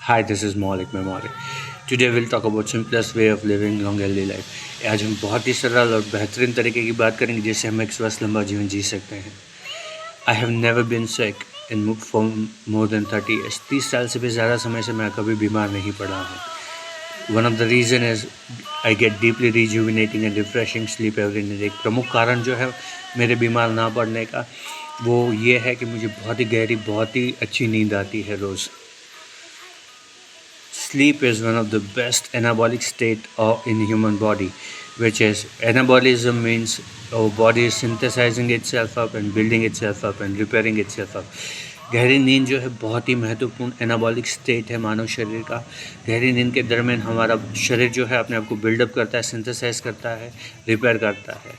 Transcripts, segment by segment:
Hi, this is Maulik Memori. Today we'll talk about simplest way of living long healthy life. आज हम बहुत ही सरल और बेहतरीन तरीके की बात करेंगे जिससे हम एक स्वस्थ लंबा जीवन जी सकते हैं. I have never been sick in for more than 30 years. 30 साल से भी ज़्यादा समय से मैं कभी बीमार नहीं पड़ा हूँ. One of the reason is I get deeply rejuvenating and refreshing sleep every night. एक प्रमुख कारण जो है मेरे बीमार ना पड़ने का वो ये है कि मुझे बहुत ही गहरी बहुत ही अच्छी नींद आती है रोज़. Sleep is one of the best anabolic state in human body, which is anabolism means our body is synthesizing itself up and building itself up and repairing itself up. गहरी नींद जो है बहुत ही महत्वपूर्ण एनाबॉलिक स्टेट है मानव शरीर का. गहरी नींद के दरमियान हमारा शरीर जो है अपने आप को बिल्डअप करता है, सिंथेसाइज करता है, रिपेयर करता है.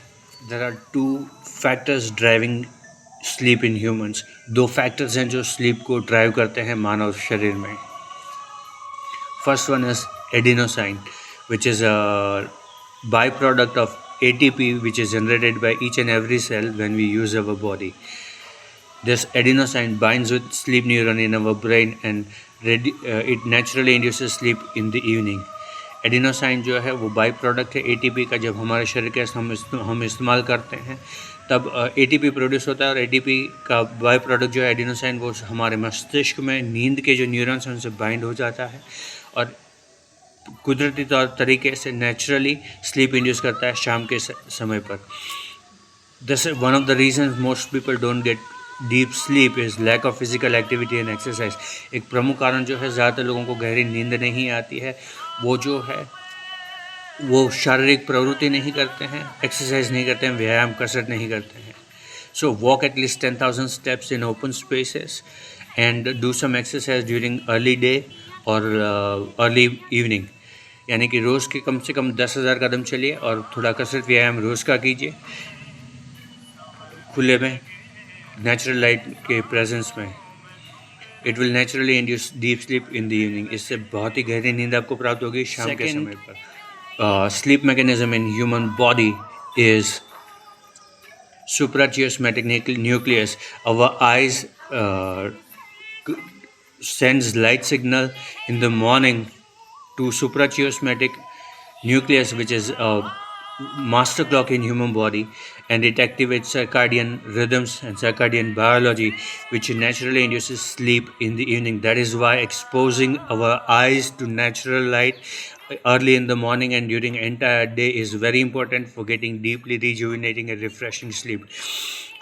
There are two factors driving sleep in humans. दो फैक्टर्स हैं जो स्लीप को ड्राइव करते हैं मानव शरीर में. First one is adenosine, which is a byproduct of ATP, which is generated by each and every cell when we use our body. This adenosine binds with sleep neuron in our brain and it naturally induces sleep in the evening. Adenosine जो है वो by product है ATP का. जब हमारे शरीर के हम इस्तेमाल करते हैं तब एटीपी प्रोड्यूस होता है और एटीपी का बाई प्रोडक्ट जो है एडिनोसाइन वो हमारे मस्तिष्क में नींद के जो न्यूरॉन्स हैं उनसे बाइंड हो जाता है और कुदरती तौर तरीके से नेचुरली स्लीप इंड्यूस करता है शाम के समय पर. This is one of the reason most people don't get deep sleep is lack of physical activity and exercise. एक प्रमुख कारण जो है ज़्यादातर लोगों को गहरी नींद नहीं आती है वो जो है वो शारीरिक प्रवृत्ति नहीं करते हैं, एक्सरसाइज नहीं करते हैं, व्यायाम कसरत नहीं करते हैं. So walk at least 10,000 steps in open spaces and do some exercise during early day और अर्ली इवनिंग. यानी कि रोज़ के कम से कम 10,000 कदम चलिए और थोड़ा कसरत व्यायाम रोज़ का कीजिए खुले में नेचुरल लाइट के प्रेजेंस में. It will naturally induce deep sleep in the evening. इससे बहुत ही गहरी नींद आपको प्राप्त होगी शाम के समय पर. Sleep mechanism in human body is suprachiasmatic nucleus. Our eyes sends light signal in the morning to suprachiasmatic nucleus, which is a master clock in human body, and it activates circadian rhythms and circadian biology, which naturally induces sleep in the evening. That is why exposing our eyes to natural light early in the morning and during entire day is very important for getting deeply rejuvenating and refreshing sleep.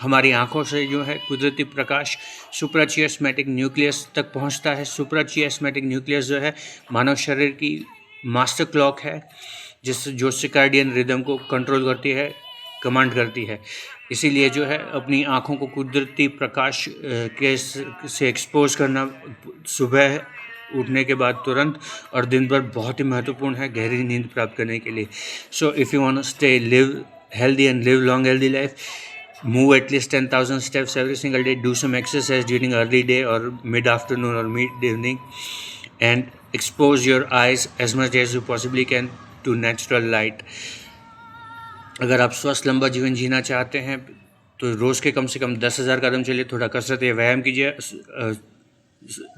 हमारी आँखों से जो है कुदरती प्रकाश suprachiasmatic nucleus तक पहुँचता है. Suprachiasmatic nucleus जो है मानव शरीर की मास्टर क्लॉक है जो सर्कैडियन रिदम को कंट्रोल करती है, कमांड करती है. इसीलिए जो है अपनी आँखों को कुदरती प्रकाश के से एक्सपोज करना सुबह उठने के बाद तुरंत और दिन भर बहुत ही महत्वपूर्ण है गहरी नींद प्राप्त करने के लिए. So if you want to stay live healthy and live long healthy life, move at least 10,000 steps every single day, do some exercise during early day or mid afternoon or mid evening, and expose your eyes as much as you possibly can to natural light. अगर आप स्वस्थ लंबा जीवन जीना चाहते हैं तो रोज़ के कम से कम 10,000 कदम चलिए, थोड़ा कसरत या व्यायाम कीजिए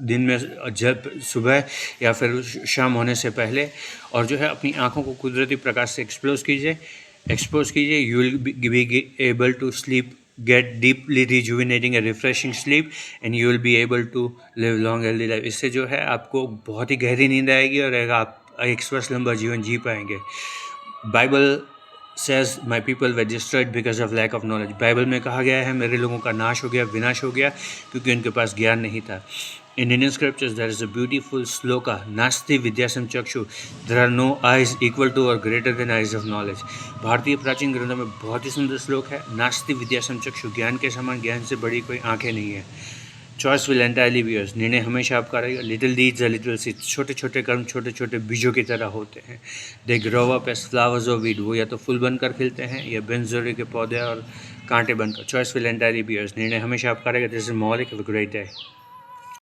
दिन में जब सुबह या फिर शाम होने से पहले, और जो है अपनी आँखों को कुदरती प्रकाश से एक्सपोज कीजिए. You will be able to sleep, get deeply rejuvenating and refreshing sleep, and you will be able to live long healthy life. इससे जो है आपको बहुत ही गहरी नींद आएगी और आप एक स्वस्थ लंबा जीवन जी पाएंगे. Bible says my people were destroyed because of lack of knowledge. Bible में कहा गया है मेरे लोगों का नाश हो गया, विनाश हो गया क्योंकि उनके पास ज्ञान नहीं था. In Indian scriptures there is a beautiful sloka, Nasti Vidyasam Chakshu. There are no eyes equal to or greater than eyes of knowledge. भारतीय प्राचीन ग्रंथों में बहुत ही सुंदर श्लोक है, नास्ति विद्यासम चक्षु. ज्ञान के समान ज्ञान से बड़ी कोई आंखें नहीं है. Choice will entirely be yours. निर्णय हमेशा आपका रहेगा. Little deeds are little seeds. छोटे छोटे कर्म छोटे छोटे बीजों की तरह होते हैं. They grow up as flowers of weed. वो या तो फूल बनकर खिलते हैं या बेंजोरी के पौधे और कांटे बनकर. Choice will entirely be yours. निर्णय हमेशा आपका रहेगा. दिस इज मौलिक. Have a great day.